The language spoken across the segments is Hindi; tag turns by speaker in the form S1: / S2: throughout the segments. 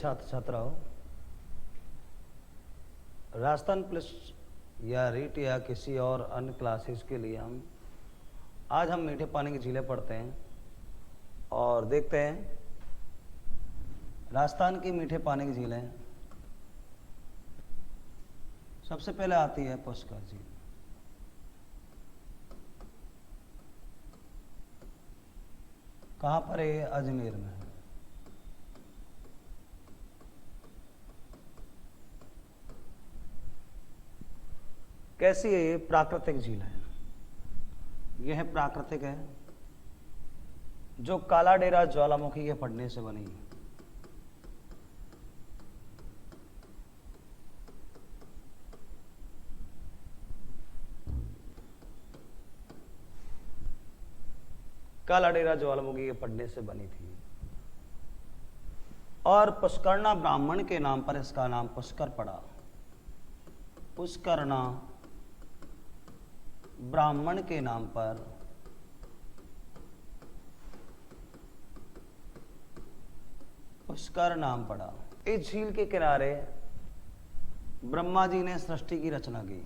S1: छात्र छात्राओं, राजस्थान प्लस या रीट या किसी और अन्य क्लासेस के लिए आज हम मीठे पानी की झीलें पढ़ते हैं और देखते हैं राजस्थान की मीठे पानी की झीलें। सबसे पहले आती है पुष्कर झील। कहाँ पर है? अजमेर में। कैसी है ये? प्राकृतिक झील है। यह प्राकृतिक है जो काला डेरा ज्वालामुखी के फटने से बनी है। काला डेरा ज्वालामुखी के फटने से बनी थी और पुष्करना ब्राह्मण के नाम पर इसका नाम पुष्कर पड़ा। पुष्करना ब्राह्मण के नाम पर पुष्कर नाम पड़ा। इस झील के किनारे ब्रह्मा जी ने सृष्टि की रचना की।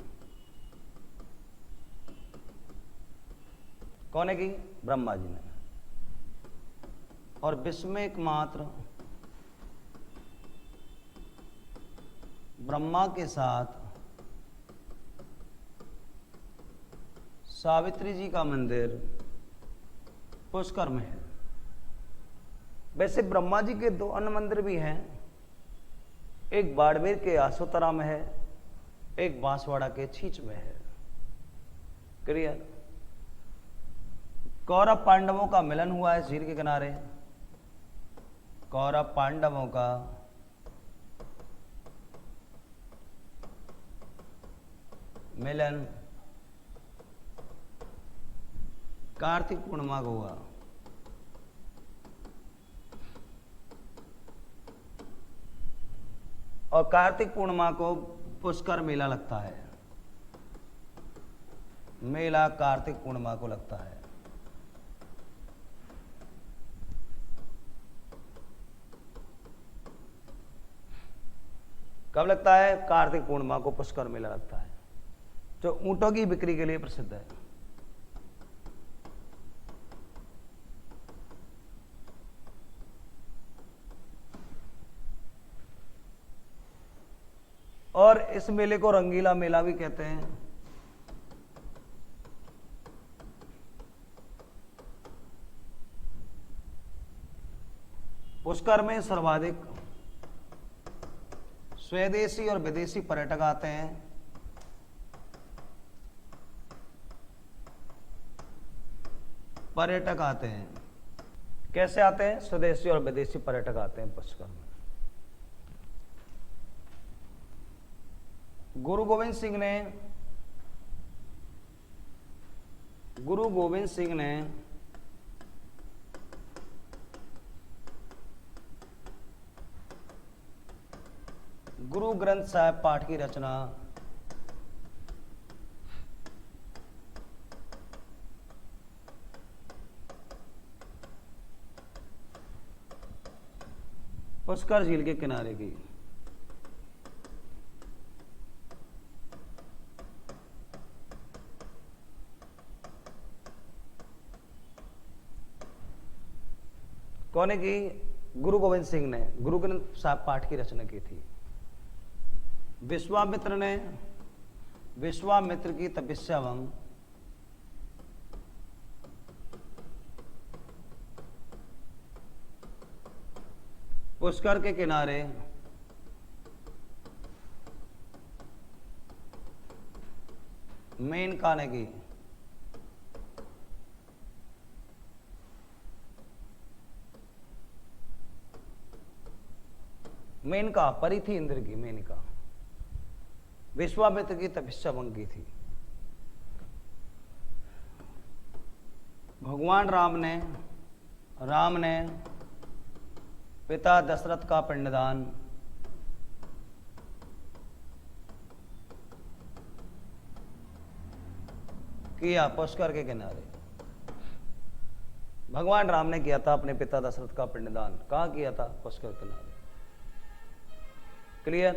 S1: कौन की? ब्रह्मा जी ने। और विश्व में एकमात्र ब्रह्मा के साथ सावित्री जी का मंदिर पुष्कर में है। वैसे ब्रह्मा जी के दो अन्य मंदिर भी हैं, एक बाड़मेर के आसोतरा में है, एक बांसवाड़ा के छींच में है। क्लियर? कौरव पांडवों का मिलन हुआ है झील के किनारे। कौरव पांडवों का मिलन कार्तिक पूर्णिमा को हुआ। और कार्तिक पूर्णिमा को पुष्कर मेला लगता है। मेला कार्तिक पूर्णिमा को लगता है। कब लगता है? कार्तिक पूर्णिमा को पुष्कर मेला लगता है, जो ऊंटों की बिक्री के लिए प्रसिद्ध है। और इस मेले को रंगीला मेला भी कहते हैं। पुष्कर में सर्वाधिक स्वदेशी और विदेशी पर्यटक आते हैं। पर्यटक आते हैं। कैसे आते हैं? स्वदेशी और विदेशी पर्यटक आते हैं पुष्कर में। गुरु गोविंद सिंह ने गुरु ग्रंथ साहिब पाठ की रचना पुष्कर झील के किनारे की। कौन है की? गुरु गोविंद सिंह ने गुरु ग्रंथ साहिब पाठ की रचना की थी। विश्वामित्र की तपस्या एवं पुष्कर के किनारे मेनका ने की। मेनका परी थी इंद्र की। मेनका विश्वामित्र की तपस्या भंग की थी। भगवान राम ने पिता दशरथ का पिंडदान किया पुष्कर के किनारे। भगवान राम ने किया था अपने पिता दशरथ का पिंडदान। कहाँ किया था? पुष्कर किनारे। क्लियर।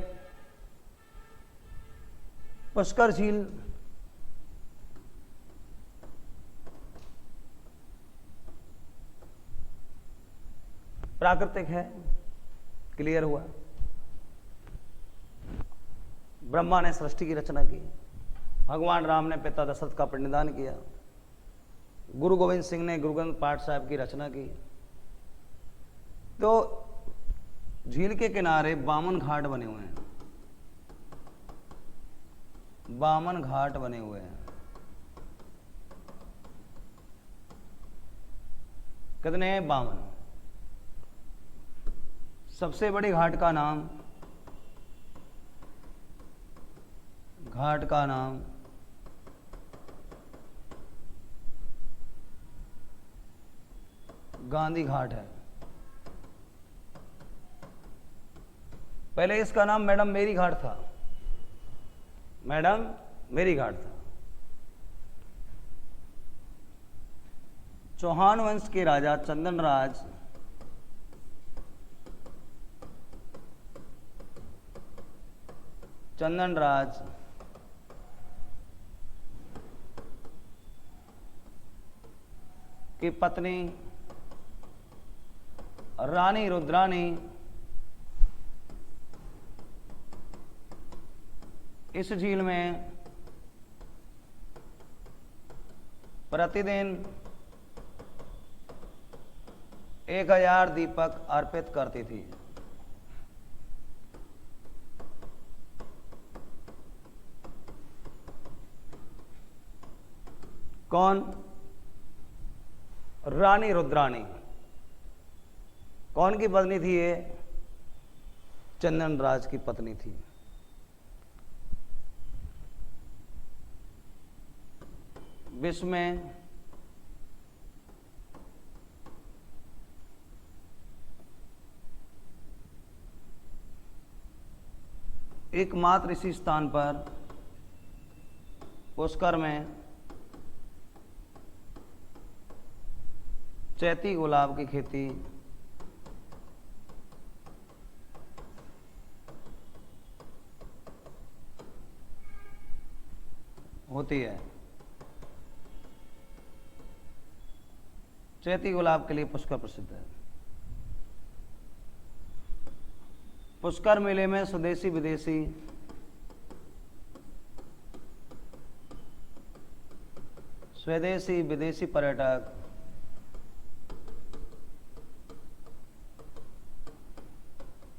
S1: पुष्कर झील प्राकृतिक है, क्लियर हुआ। ब्रह्मा ने सृष्टि की रचना की, भगवान राम ने पिता दशरथ का पिंडदान किया, गुरु गोविंद सिंह ने गुरु ग्रंथ पाठ साहिब की रचना की। तो झील के किनारे 52 घाट बने हुए हैं, 52 घाट बने हुए हैं। कितने हैं? 52। सबसे बड़ी घाट का नाम गांधी घाट है। पहले इसका नाम मैडम मेरी घाट था, मैडम मेरी घाट था। चौहान वंश के राजा चंदनराज की पत्नी रानी रुद्रानी इस झील में प्रतिदिन 1000 दीपक अर्पित करती थी। कौन? रानी रुद्रानी। कौन की पत्नी थी ये? चंदनराज की पत्नी थी। विश्व में एकमात्र इसी स्थान पर पुष्कर में चैती गुलाब की खेती होती है। चैती गुलाब के लिए पुष्कर प्रसिद्ध है। पुष्कर मेले में स्वदेशी विदेशी विदेशी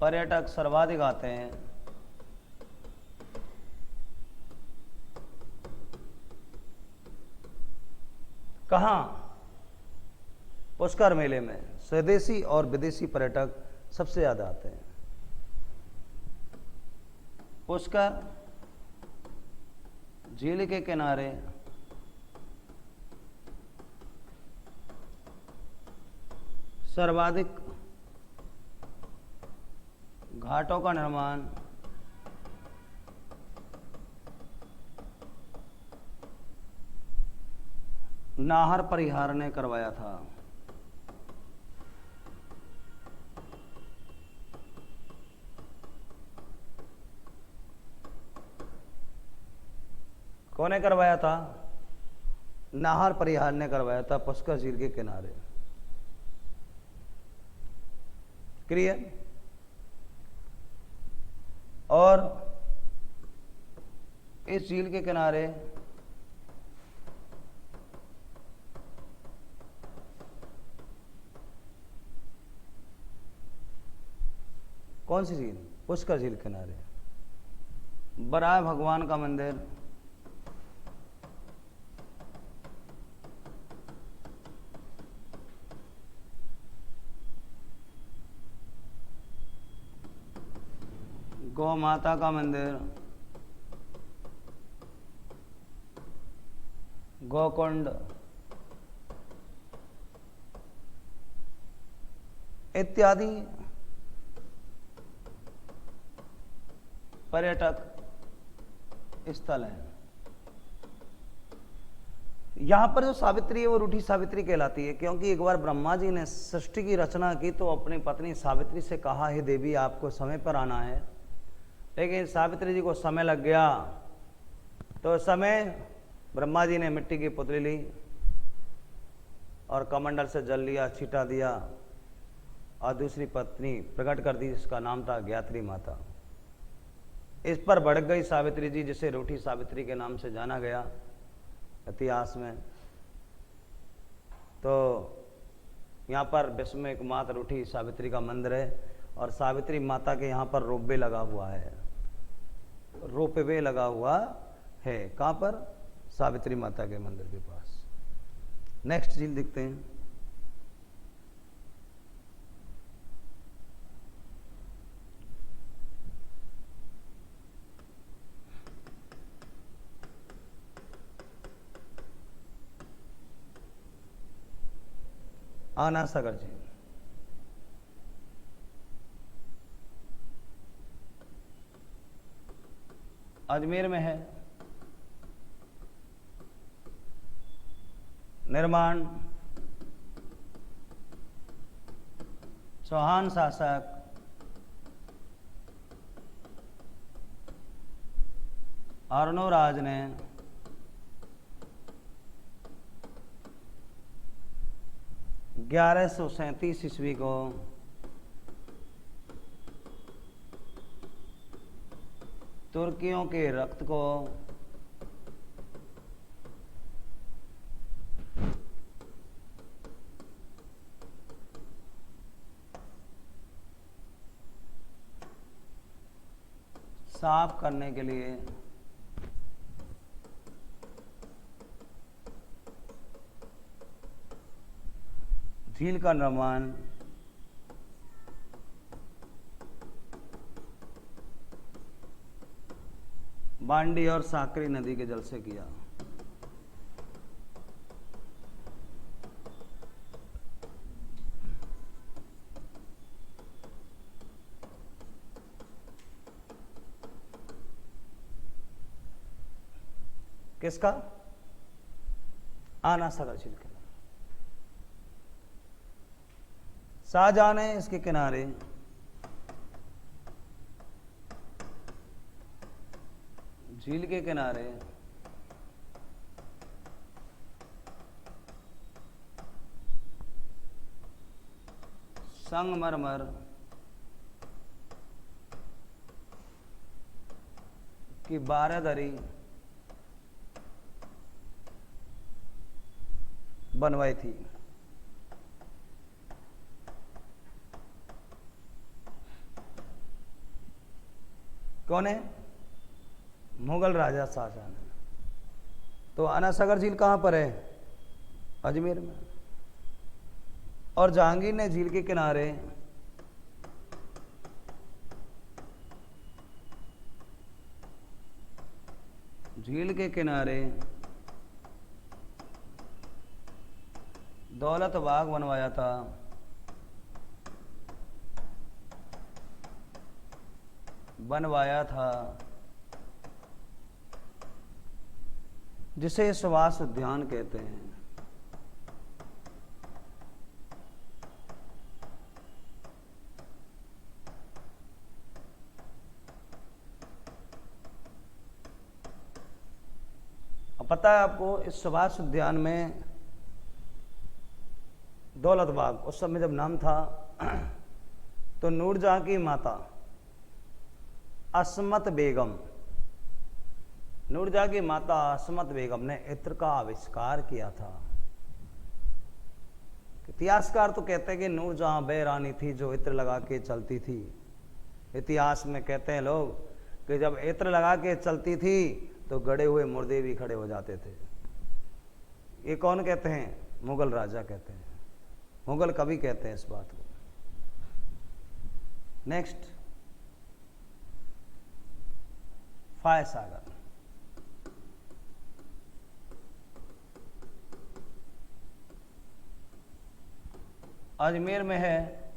S1: पर्यटक सर्वाधिक आते हैं। कहाँ? पुष्कर मेले में स्वदेशी और विदेशी पर्यटक सबसे ज्यादा आते हैं। पुष्कर झील के किनारे सर्वाधिक घाटों का निर्माण नाहर परिहार ने करवाया था। कौन ने करवाया था? नाहर परिहार ने करवाया था पुष्कर झील के किनारे। क्लियर? और इस झील के किनारे कौन सी झील? पुष्कर झील किनारे बराह भगवान का मंदिर, गौ माता का मंदिर, गोकुंड इत्यादि पर्यटक स्थल हैं। यहां पर जो सावित्री है वो रूठी सावित्री कहलाती है, क्योंकि एक बार ब्रह्मा जी ने सृष्टि की रचना की तो अपनी पत्नी सावित्री से कहा, हे देवी आपको समय पर आना है, लेकिन सावित्री जी को समय लग गया। तो उस समय ब्रह्मा जी ने मिट्टी की पुतली ली और कमंडल से जल लिया, छीटा दिया और दूसरी पत्नी प्रकट कर दी जिसका नाम था ज्ञात्री माता। इस पर भड़क गई सावित्री जी, जिसे रूठी सावित्री के नाम से जाना गया इतिहास में। तो यहाँ पर विश्व में एकमात्र रूठी सावित्री का मंदिर है और सावित्री माता के यहाँ पर रोपवे लगा हुआ है, रोपवे लगा हुआ है। कहाँ पर? सावित्री माता के मंदिर के पास। नेक्स्ट झील दिखते हैं। आना सागर झील। अजमेर में है। निर्माण चौहान शासक अर्णोराज ने 1137 ईस्वी को तुर्कियों के रक्त को साफ करने के लिए झील का निर्माण बांडी और साकरी नदी के जल से किया। किसका? आना सागर झील के शाहजहां ने इसके किनारे झील के किनारे संगमरमर की बारहदरी बनवाई थी। कौन है? मुगल राजा शाहजहां ने। तो आना सागर झील कहां पर है? अजमेर में। और जहांगीर ने झील के किनारे दौलत बाग बनवाया था। जिसे सुभाष उद्यान कहते हैं। अब पता है आपको, इस सुभाष उद्यान में दौलत बाग उस समय जब नाम था तो नूरजहां की माता असमत बेगम, नूरजहां की माता असमत बेगम ने इत्र का आविष्कार किया था। इतिहासकार तो कहते हैं कि नूरजहां वह रानी थी जो इत्र लगा के चलती थी। इतिहास में कहते हैं लोग कि जब इत्र लगा के चलती थी तो गड़े हुए मुर्दे भी खड़े हो जाते थे। ये कौन कहते हैं? मुगल राजा कहते हैं, मुगल कवि कहते हैं इस बात को। नेक्स्ट, फाय सागर। अजमेर में है।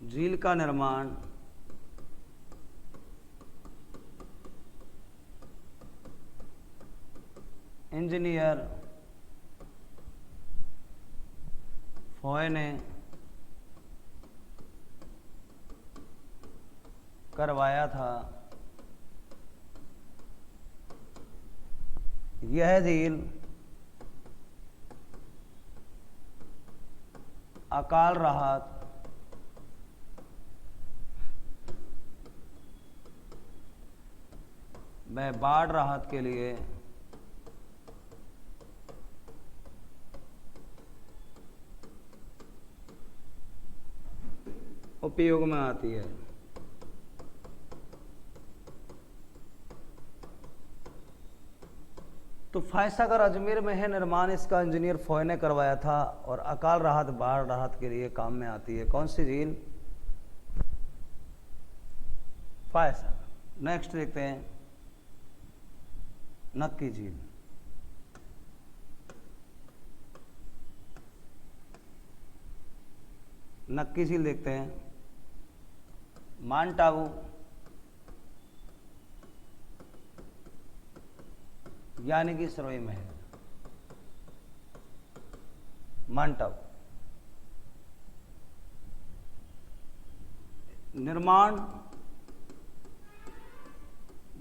S1: झील का निर्माण इंजीनियर फॉय ने करवाया था। यह झील अकाल राहत व बाढ़ राहत के लिए उपयोग में आती है। तो फायसागर अजमेर में है निर्माण, इसका इंजीनियर फोय ने करवाया था और अकाल राहत बाढ़ राहत के लिए काम में आती है। कौन सी झील? फायसागर। नेक्स्ट देखते हैं नक्की झील। नक्की झील देखते हैं। माउंट आबू यानी कि सरोई महल, माउंट आबू। निर्माण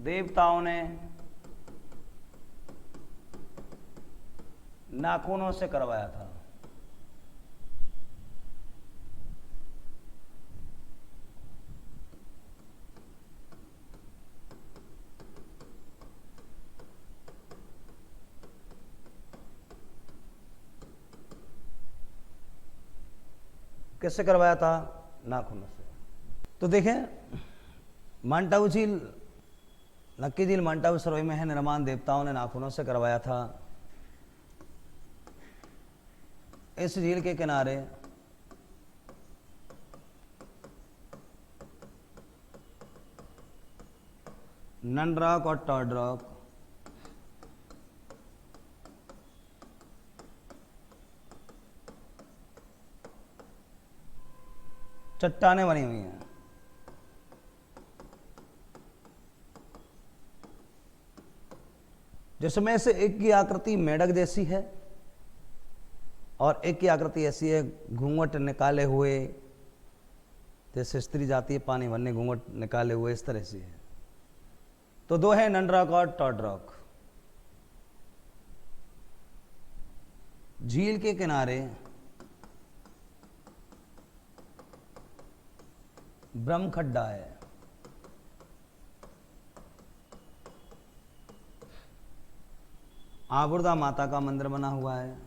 S1: देवताओं ने नाखूनों से करवाया था। किससे करवाया था? नाखूनों से। तो देखें, माउंट आबू झील, नक्की झील माउंट आबू सरोई में है निर्माण देवताओं ने नाखूनों से करवाया था। इस झील के किनारे नन रॉक और टॉड रॉक चट्टानें बनी हुई हैं। जिसमें से एक की आकृति मेढक जैसी है और एक की आकृति ऐसी है घूंघट निकाले हुए, जैसे स्त्री जाती है पानी भरने घूंघट निकाले हुए, इस तरह से है। तो दो है नन रॉक और टॉड रॉक। झील के किनारे ब्रह्म खड्डा है। आबुर्दा माता का मंदिर बना हुआ है।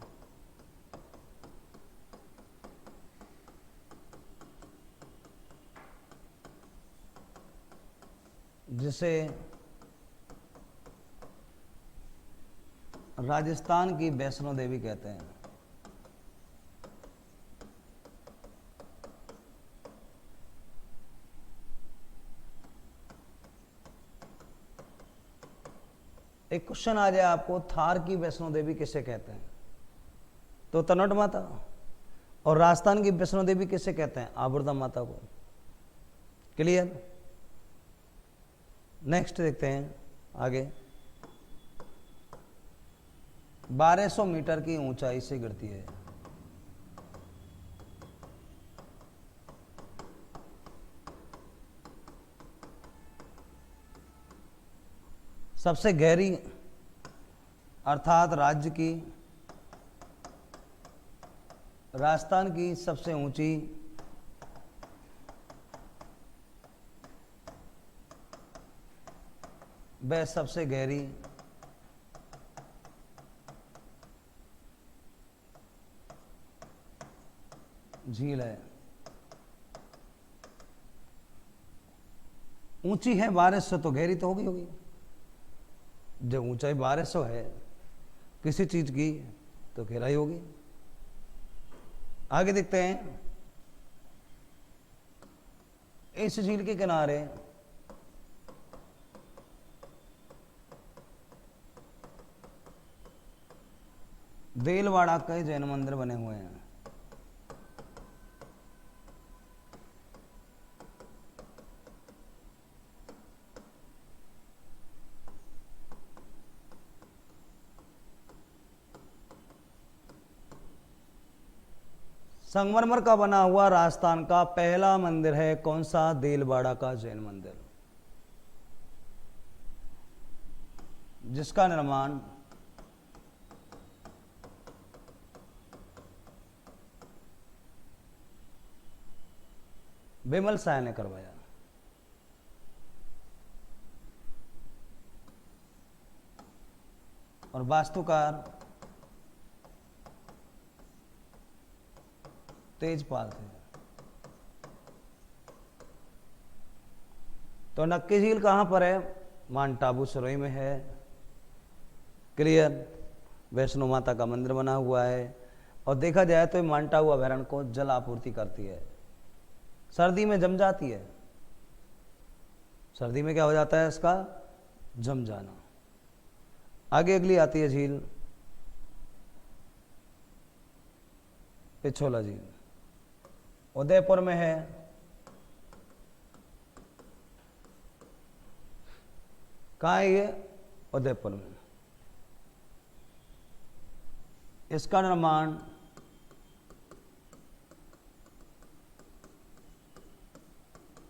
S1: जिसे राजस्थान की वैष्णो देवी कहते हैं। एक क्वेश्चन आ जाए आपको, थार की वैष्णो देवी किसे कहते हैं? तो तनोट माता। और राजस्थान की वैष्णो देवी किसे कहते हैं? आबुर्दा माता को। क्लियर? नेक्स्ट देखते हैं आगे। 1200 मीटर की ऊंचाई से गिरती है। सबसे गहरी अर्थात राज्य की, राजस्थान की सबसे ऊंची वह सबसे गहरी झील है। ऊंची है 1200 तो गहरी तो होगी। जब ऊंचाई 1200 है किसी चीज की तो गहराई होगी। आगे देखते हैं। इस झील के किनारे देलवाड़ा के जैन मंदिर बने हुए हैं। संगमरमर का बना हुआ राजस्थान का पहला मंदिर है कौन सा? देलवाड़ा का जैन मंदिर, जिसका निर्माण विमल शाह ने करवाया। और वास्तुकार तेजपाल थे। तो नक्की झील कहां पर है? माउंट आबू सरोई में है। क्लियर? वैष्णो माता का मंदिर बना हुआ है। और देखा जाए तो माउंट आबू अभयारण्य को जल आपूर्ति करती है। सर्दी में जम जाती है। सर्दी में क्या हो जाता है इसका? जम जाना। आगे अगली आती है झील पिछोला झील, उदयपुर में है। कहाँ है ये? उदयपुर में। इसका निर्माण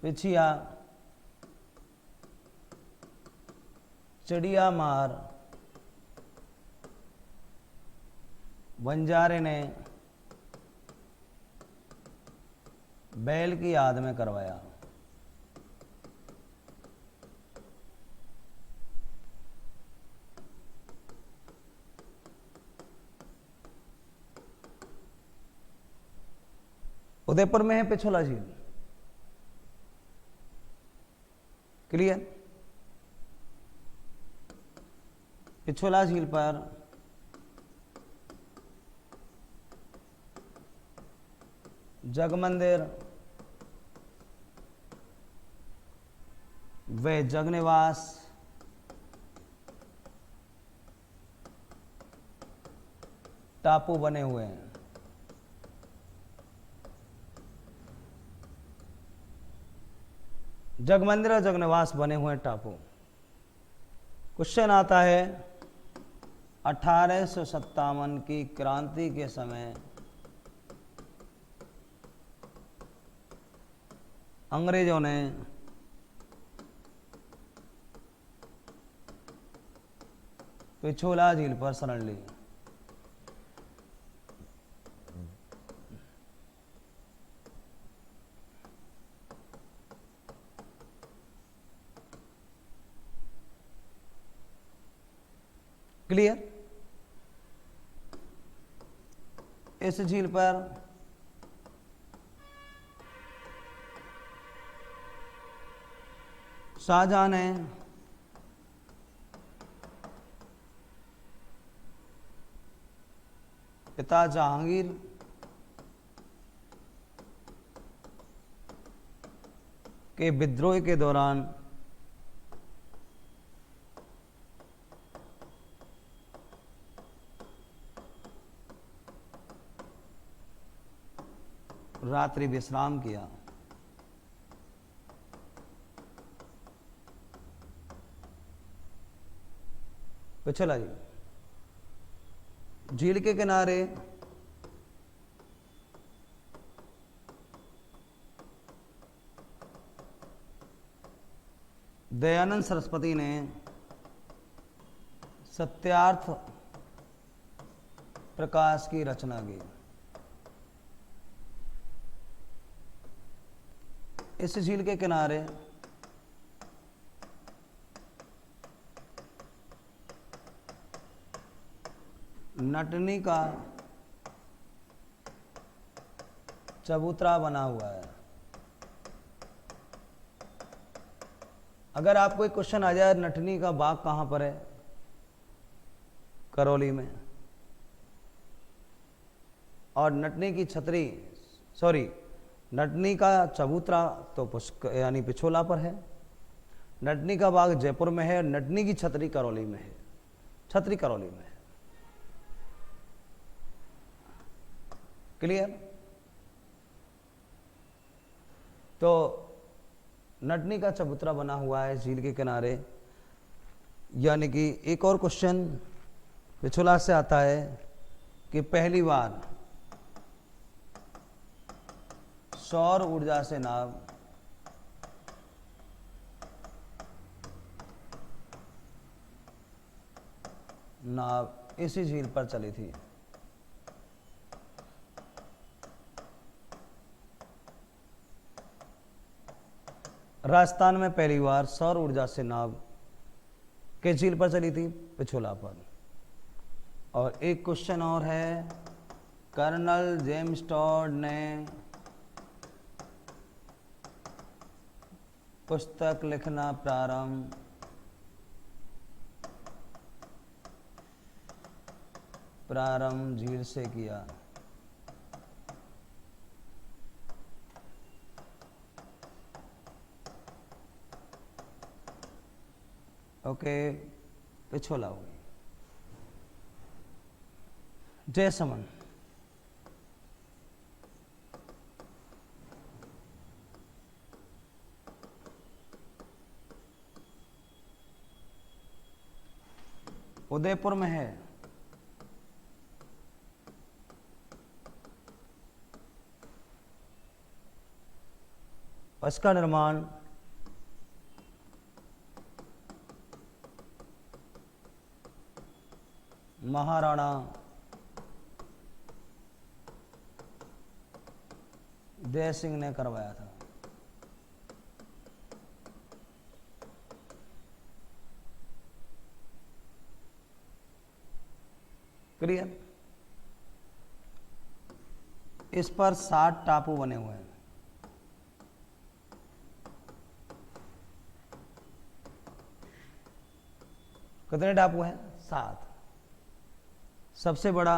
S1: पिछिया चिड़िया मार बंजारे ने बैल की याद में करवाया। उदयपुर में है पिछोला झील। क्लियर? पिछोला झील पर जग मंदिर व जगनिवास टापू बने हुए हैं। जग मंदिर और जगनिवास बने हुए हैं टापू। क्वेश्चन आता है 1857 की क्रांति के समय अंग्रेजों ने पिछोला झील पर शरण ली। क्लियर? इस झील पर शाहजहां ने पिता जहांगीर के विद्रोह के दौरान रात्रि विश्राम किया। पिछला झील, झील के किनारे दयानंद सरस्वती ने सत्यार्थ प्रकाश की रचना की। इस झील के किनारे नटनी का चबूतरा बना हुआ है। अगर आपको एक क्वेश्चन आ जाए नटनी का बाग कहां पर है? करौली में। और नटनी की छतरी नटनी का चबूतरा तो यानी पिछोला पर है। नटनी का बाग जयपुर में है। नटनी की छतरी करौली में है। छतरी करौली में है। क्लियर? तो नटनी का चबूतरा बना हुआ है झील के किनारे। यानी कि एक और क्वेश्चन पिछोला से आता है कि पहली बार सौर ऊर्जा से नाव इसी झील पर चली थी। राजस्थान में पहली बार सौर ऊर्जा से नाव किस झील पर चली थी? पिछोला पर। और एक क्वेश्चन और है, कर्नल जेम्स टॉड ने पुस्तक लिखना प्रारंभ झील से किया। ओके, पिछोला हो गई। जयसमन, उदयपुर में है। इसका निर्माण महाराणा जय सिंह ने करवाया था। क्लियर? इस पर 60 टापू बने हुए हैं। कितने टापू हैं? 7। सबसे बड़ा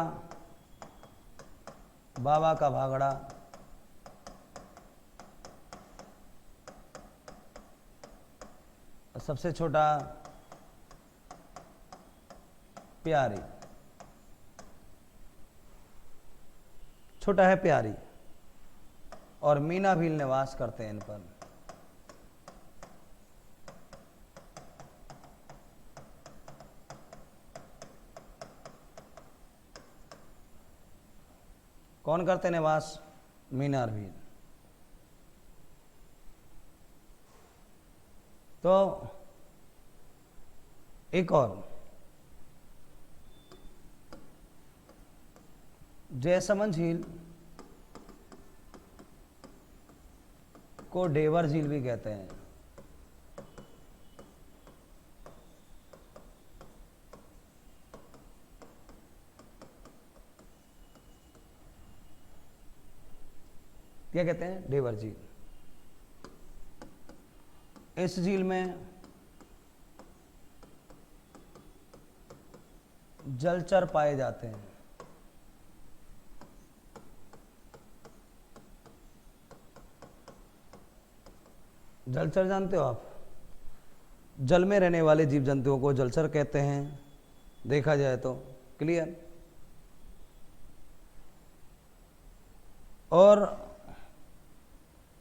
S1: बाबा का भागड़ा, और सबसे छोटा प्यारी। छोटा है प्यारी, और मीना भील निवास करते हैं इन पर। कौन करते निवास? मीना भील। तो एक और, जयसमन झील को डेवर झील भी कहते हैं। क्या कहते हैं? डेवर झील। इस झील में जलचर पाए जाते हैं। जलचर जानते हो आप? जल में रहने वाले जीव जंतुओं को जलचर कहते हैं, देखा जाए तो। क्लियर? और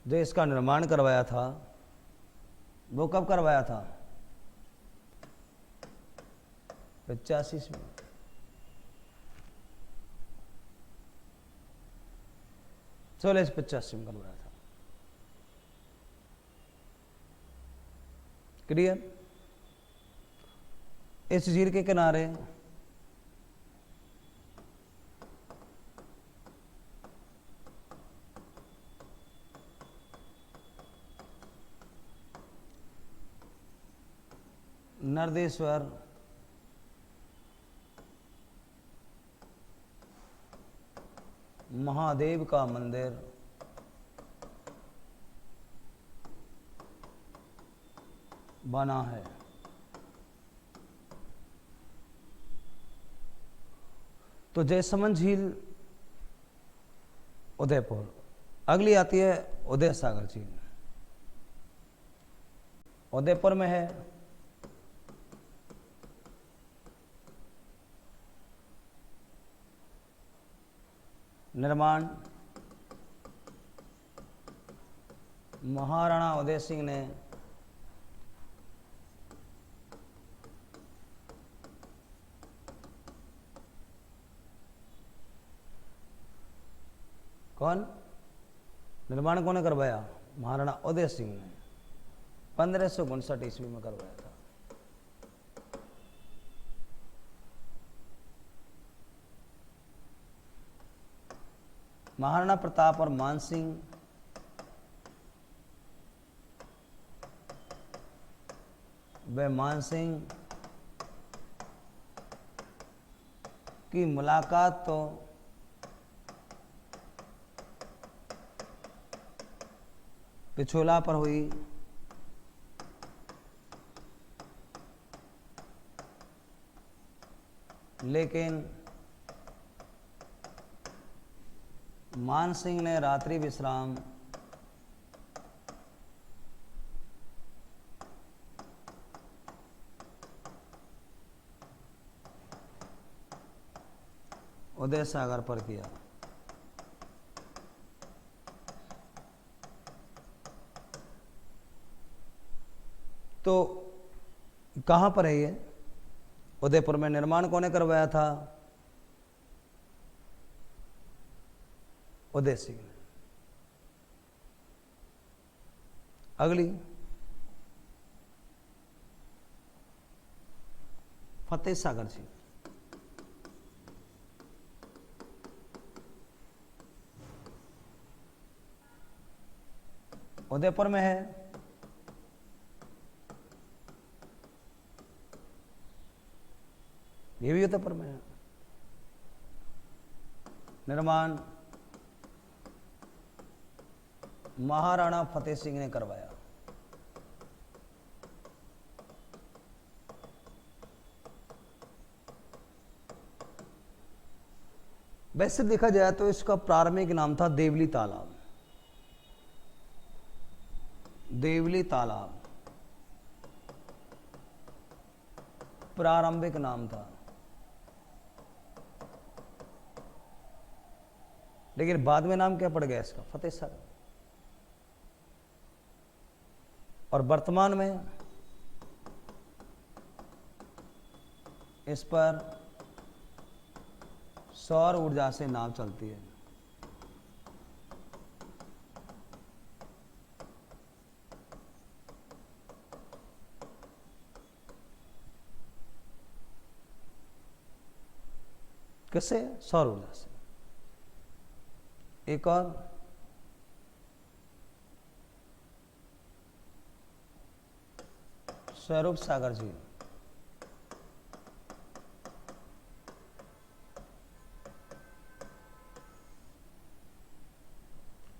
S1: जो इसका निर्माण करवाया था वो कब करवाया था? 85 में। चलो, 85 में करवाया था। क्लियर? इस झील के किनारे नर्देश्वर, महादेव का मंदिर, बना है। तो जयसमन झील उदयपुर। अगली आती है उदय सागर झील, उदयपुर में है। निर्माण महाराणा उदय सिंह ने कौन? निर्माण कौन करवाया? महाराणा उदय सिंह ने 1559 ईस्वी में करवाया था। महाराणा प्रताप और मानसिंह व मानसिंह की मुलाकात तो पिछोला पर हुई, लेकिन मानसिंह ने रात्रि विश्राम उदय सागर पर किया। तो कहां पर है ये? उदयपुर में। निर्माण कौन करवाया था? उदय सिंह ने। अगली फतेह सागर जी। उदयपुर में है। ये भी उदयपुर में है। निर्माण महाराणा फतेह सिंह ने करवाया। वैसे देखा जाए तो इसका प्रारंभिक नाम था देवली तालाब। देवली तालाब प्रारंभिक नाम था, लेकिन बाद में नाम क्या पड़ गया इसका? फतेह सागर। और वर्तमान में इस पर सौर ऊर्जा से नाव चलती है। किससे? सौर ऊर्जा से। एक और स्वरूप सागर झील।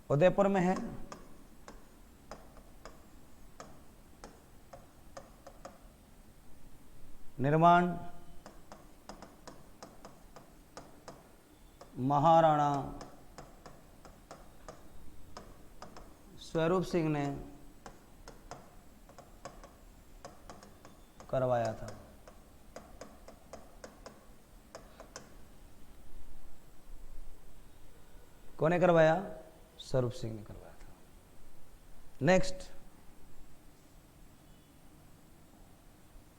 S1: उदयपुर में है। निर्माण महाराणा स्वरूप सिंह ने करवाया था। कौन ने करवाया? स्वरूप सिंह ने करवाया था। नेक्स्ट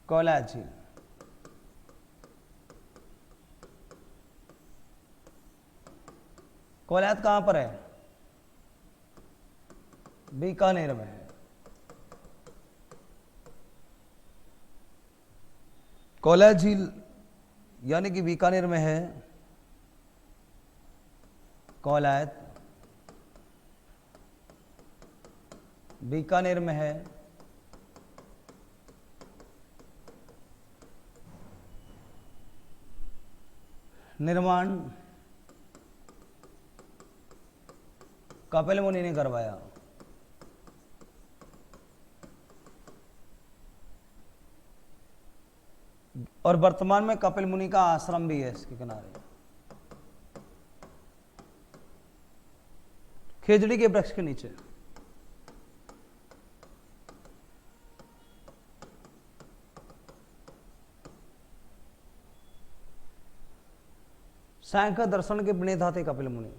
S1: कोयला झील। कोयलात कहां पर है? बीकानेर में है। कोयला झील यानी कि बीकानेर में है। कोयलात बीकानेर में है। निर्माण कपिल मुनि ने करवाया। और वर्तमान में कपिल मुनि का आश्रम भी है इसके किनारे, खेजड़ी के वृक्ष के नीचे। सांख्य दर्शन के प्रणेता थे कपिल मुनि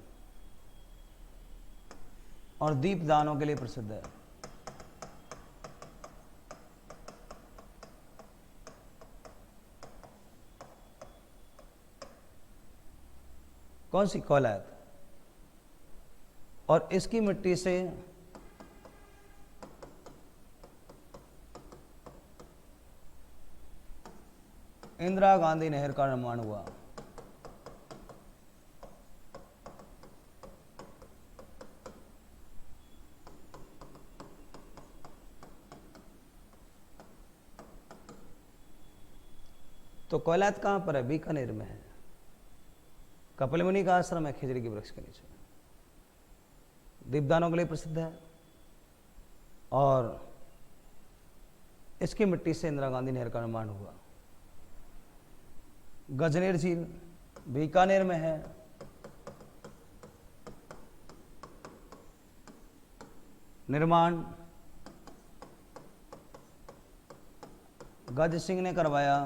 S1: और दीप दानों के लिए प्रसिद्ध है। कौन सी? कोयलात। और इसकी मिट्टी से इंदिरा गांधी नहर का निर्माण हुआ। तो कोयलात कहां पर है? बीकानेर में है। कपिल मुनि का आश्रम है खिजड़ी के वृक्ष के नीचे, दीपदानों के लिए प्रसिद्ध है। और इसकी मिट्टी से इंदिरा गांधी नहर का निर्माण हुआ। गजनेर झील बीकानेर में है। निर्माण गज सिंह ने करवाया।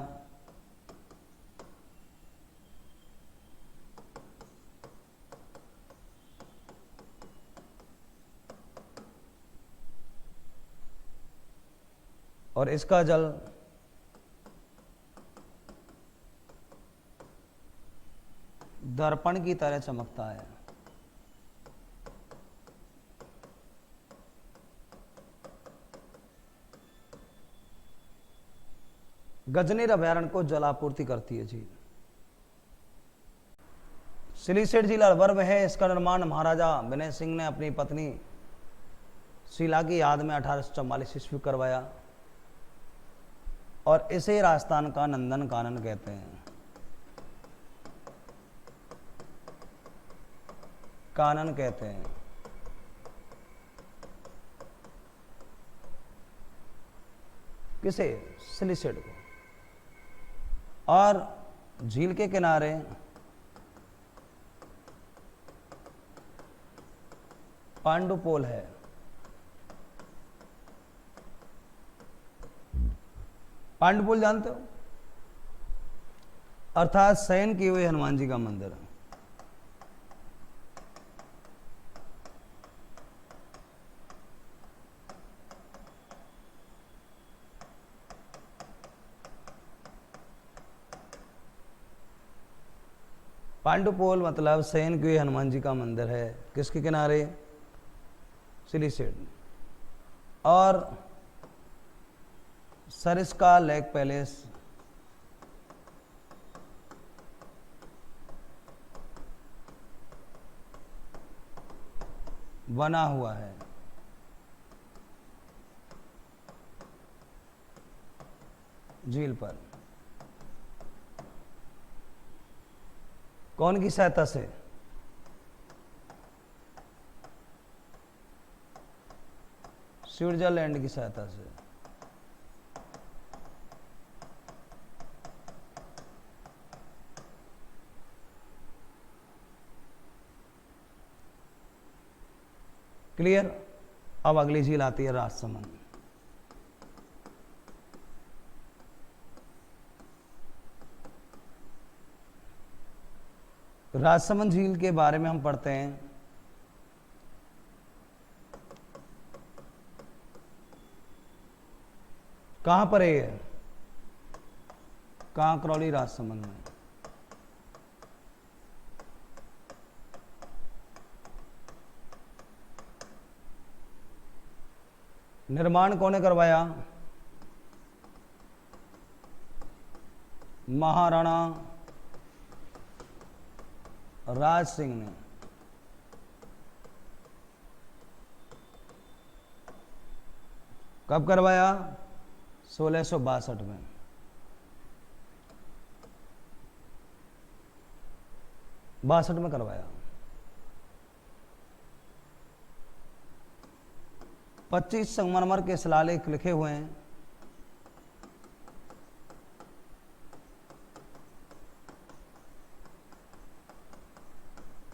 S1: और इसका जल दर्पण की तरह चमकता है। गजनेर अभयारण्य को जलापूर्ति करती है झील। सिलीसेट झील अलवर में है। इसका निर्माण महाराजा विनय सिंह ने अपनी पत्नी शीला की याद में 1844 ईस्वी करवाया और इसे राजस्थान का नंदन कानन कहते हैं। कानन कहते हैं। किसे? सिलीसेट को। और झील के किनारे पांडुपोल है। पांडुपोल जानते हो? अर्थात शयन किए हुए हनुमान जी का मंदिर है। पांडुपोल मतलब शयन किए हनुमान जी का मंदिर है। किसके किनारे? सिलीसेट। और सरिस्का लेक पैलेस बना हुआ है। झील पर। कौन की सहायता से? स्विट्जरलैंड की सहायता से। क्लियर? अब अगली झील आती है राजसमंद। राजसमंद झील के बारे में हम पढ़ते हैं। कहां पर है ये? कांकरौली राजसमंद में। निर्माण कौन ने करवाया? महाराणा राज सिंह ने। कब करवाया? 1662 में। बासठ में करवाया। 25 संगमरमर के शिलालेख लिखे हुए हैं।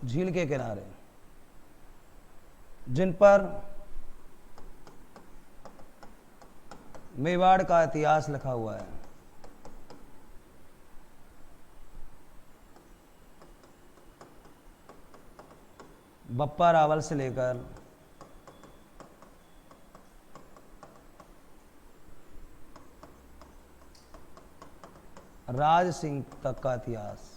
S1: झील के किनारे, जिन पर मेवाड़ का इतिहास लिखा हुआ है। बप्पा रावल से लेकर राज सिंह तक का इतिहास।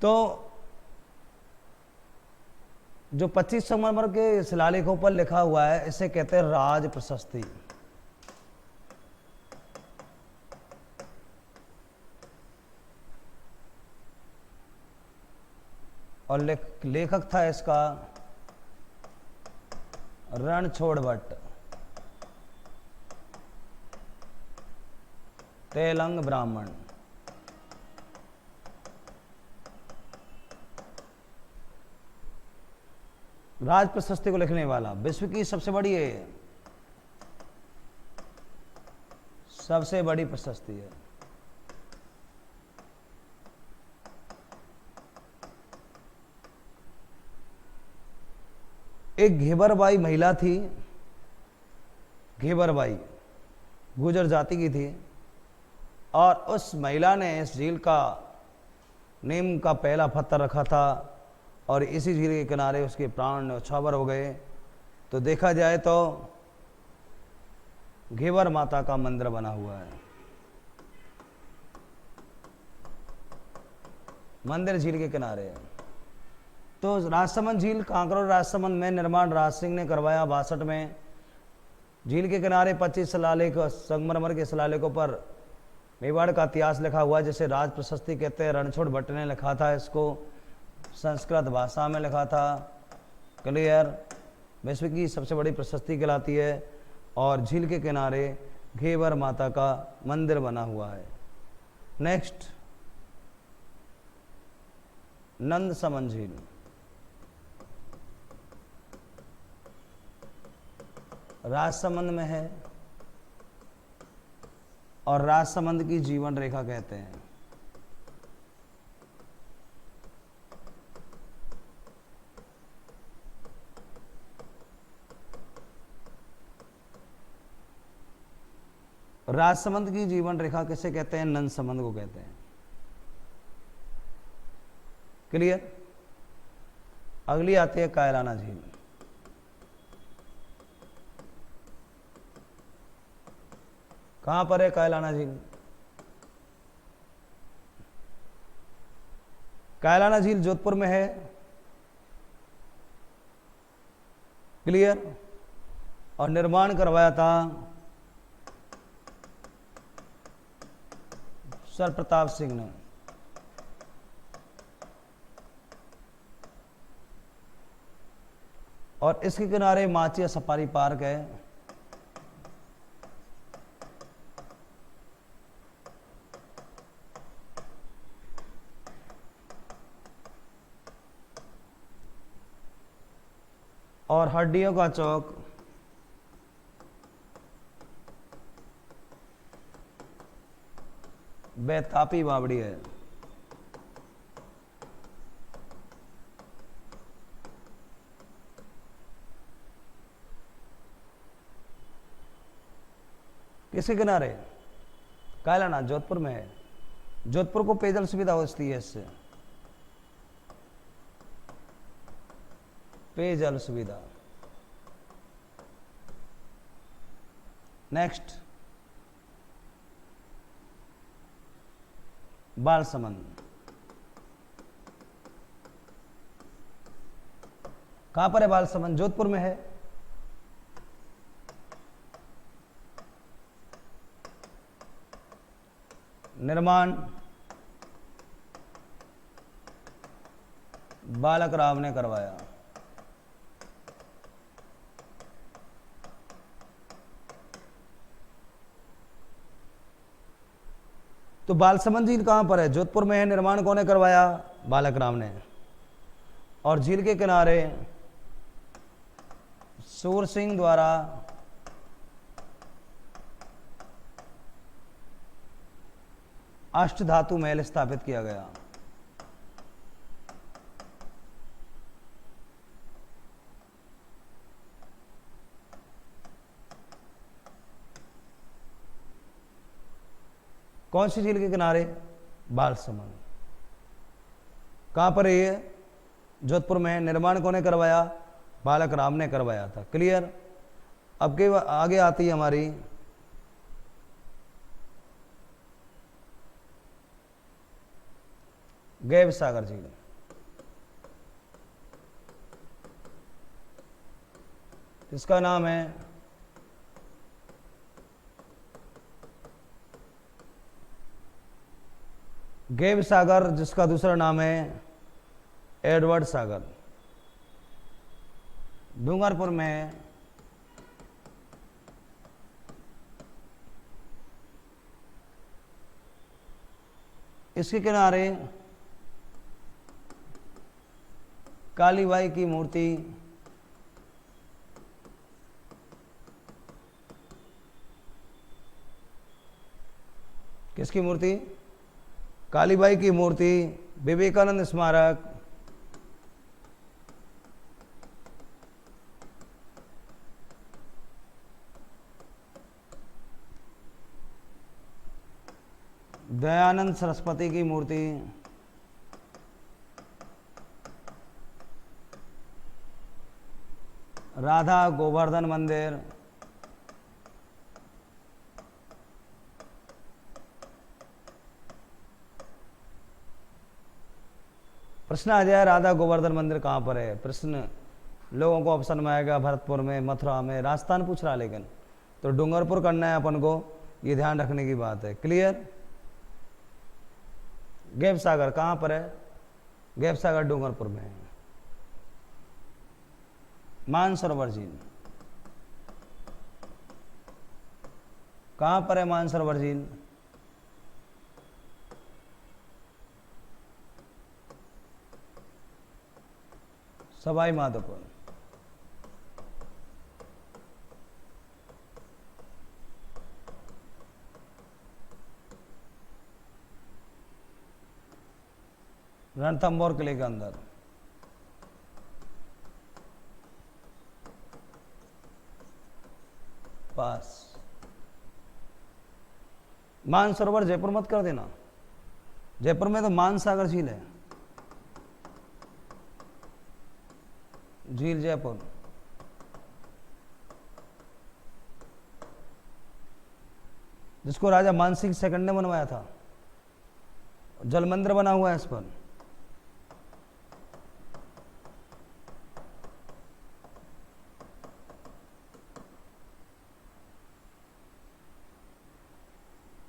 S1: तो जो 25 संगमरमर के शिलालेखों पर लिखा हुआ है इसे कहते हैं राज प्रशस्ति। और लेखक था इसका रणछोड़ भट्ट, तेलंग ब्राह्मण। राज प्रशस्ति को लिखने वाला विश्व की सबसे बड़ी प्रशस्ति है। एक घेबरबाई महिला थी, घेबरबाई गुर्जर जाति की थी, और उस महिला ने इस झील का नीम का पहला पत्थर रखा था और इसी झील के किनारे उसके प्राण न्यौछावर हो गए। तो देखा जाए तो घेवर माता का मंदिर बना हुआ है। मंदिर झील के किनारे है। तो राजसमंद झील कांकरोल राजसमंद में निर्माण राज सिंह ने करवाया 62 में। झील के किनारे 25 शिलालेख संगमरमर के शिलालेखों पर मेवाड़ का इतिहास लिखा हुआ है, जिसे राज प्रशस्ति कहते हैं। रणछोड़ भट्ट ने लिखा था, इसको संस्कृत भाषा में लिखा था। क्लियर। विश्व की सबसे बड़ी प्रशस्ति कहलाती है और झील के किनारे घेवर माता का मंदिर बना हुआ है। नेक्स्ट, नंदसमन झील। राजसमंद में है और राजसमंद की जीवन रेखा कहते हैं। राजसमंद की जीवन रेखा किसे कहते हैं? नंदसमंद को कहते हैं। क्लियर। अगली आती है कायलाना झील। कहां पर है कायलाना झील? कायलाना झील जोधपुर में है। क्लियर। और निर्माण करवाया था सर प्रताप सिंह ने। और इसके किनारे माचिया सफारी पार्क है। और हड्डियों का चौक बेतापी बावड़ी है। किसके किनारे? कायलाना, जोधपुर में है। जोधपुर को पेयजल सुविधा होती है इससे, पेयजल सुविधा। नेक्स्ट, बालसमंद। कहां पर है बालसमंद? जोधपुर में है। निर्माण बालक राव ने करवाया। तो बालसमंद झील कहां पर है? जोधपुर में है। निर्माण कौन ने करवाया? बालक राव ने। और झील के किनारे सूर सिंह द्वारा अष्टधातु महल स्थापित किया गया। कौन सी झील के किनारे? बालसमंद। कहां पर है ये? जोधपुर में है। निर्माण कौन ने करवाया? बालक राम ने करवाया था। क्लियर। अब के आगे आती है हमारी गैब सागर झील। इसका नाम है गैब सागर, जिसका दूसरा नाम है एडवर्ड सागर, डूंगरपुर में है। इसके किनारे कालीबाई की मूर्ति, किसकी मूर्ति? कालीबाई की मूर्ति, विवेकानंद स्मारक, दयानंद सरस्वती की मूर्ति, राधा गोवर्धन मंदिर, प्रश्न आ जाए राधा गोवर्धन मंदिर कहाँ पर है? प्रश्न लोगों को ऑप्शन में आएगा भरतपुर में, मथुरा में, राजस्थान पूछ रहा, लेकिन तो डूंगरपुर करना है अपन को, ये ध्यान रखने की बात है। क्लियर? गैब सागर कहाँ पर है? गैब सागर डूंगरपुर में है। मानसरोवर झील कहाँ पर है? मानसरोवर झील सवाई माधोपुर। रणथंभौर किले के अंदर। पास। मानसरोवर जयपुर मत कर देना, जयपुर में तो मानसागर झील है, झील जयपुर। जिसको राजा मानसिंह सेकंड ने बनवाया था, जल मंदिर बना हुआ है इस पर।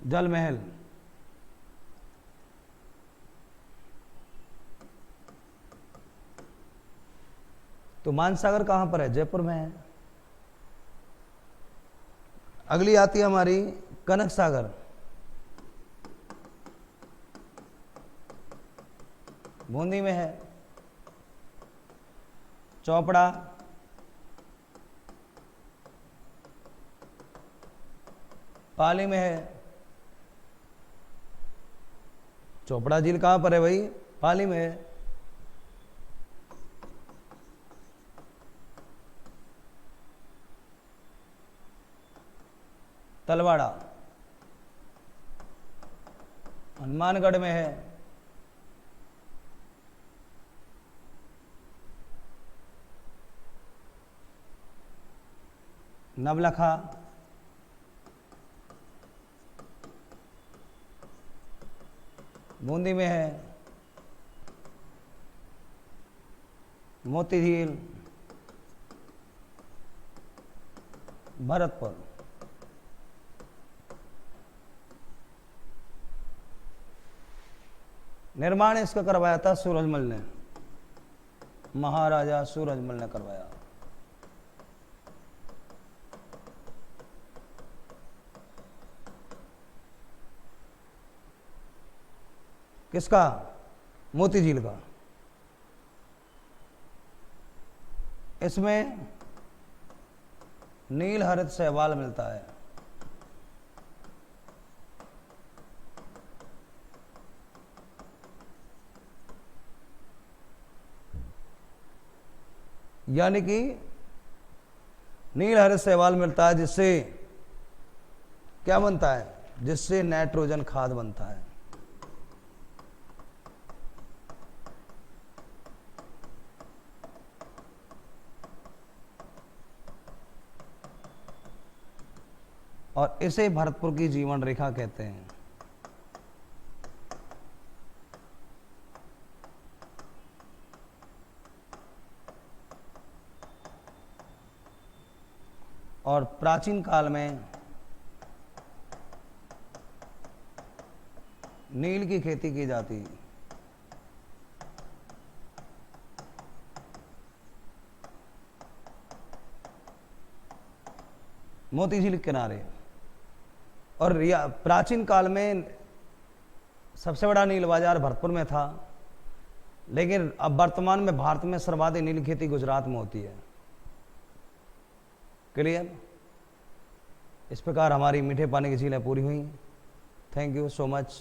S1: जल महल, तो मानसागर कहां पर है? जयपुर में है। अगली आती है हमारी कनक सागर, बूंदी में है। चौपड़ा, पाली में है। चोपड़ा झील कहां पर है भाई? पाली में है। तलवाड़ा हनुमानगढ़ में है। नवलखा बूंदी में है। मोती झील भरतपुर। निर्माण इसका करवाया था सूरजमल ने, महाराजा सूरजमल ने करवाया। किसका? मोती झील का। इसमें नील हरित शैवाल मिलता है। यानी कि नील हरित शैवाल मिलता है, जिससे क्या बनता है? जिससे नाइट्रोजन खाद बनता है। और इसे भरतपुर की जीवन रेखा कहते हैं। और प्राचीन काल में नील की खेती की जाती। मोती झील के किनारे। और प्राचीन काल में सबसे बड़ा नील बाजार भरतपुर में था, लेकिन अब वर्तमान में भारत में सर्वाधिक नील खेती गुजरात में होती है। क्लियर? इस प्रकार हमारी मीठे पानी की झीलें पूरी हुई। Thank you so much.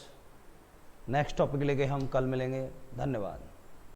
S1: Next topic लेके हम कल मिलेंगे। धन्यवाद।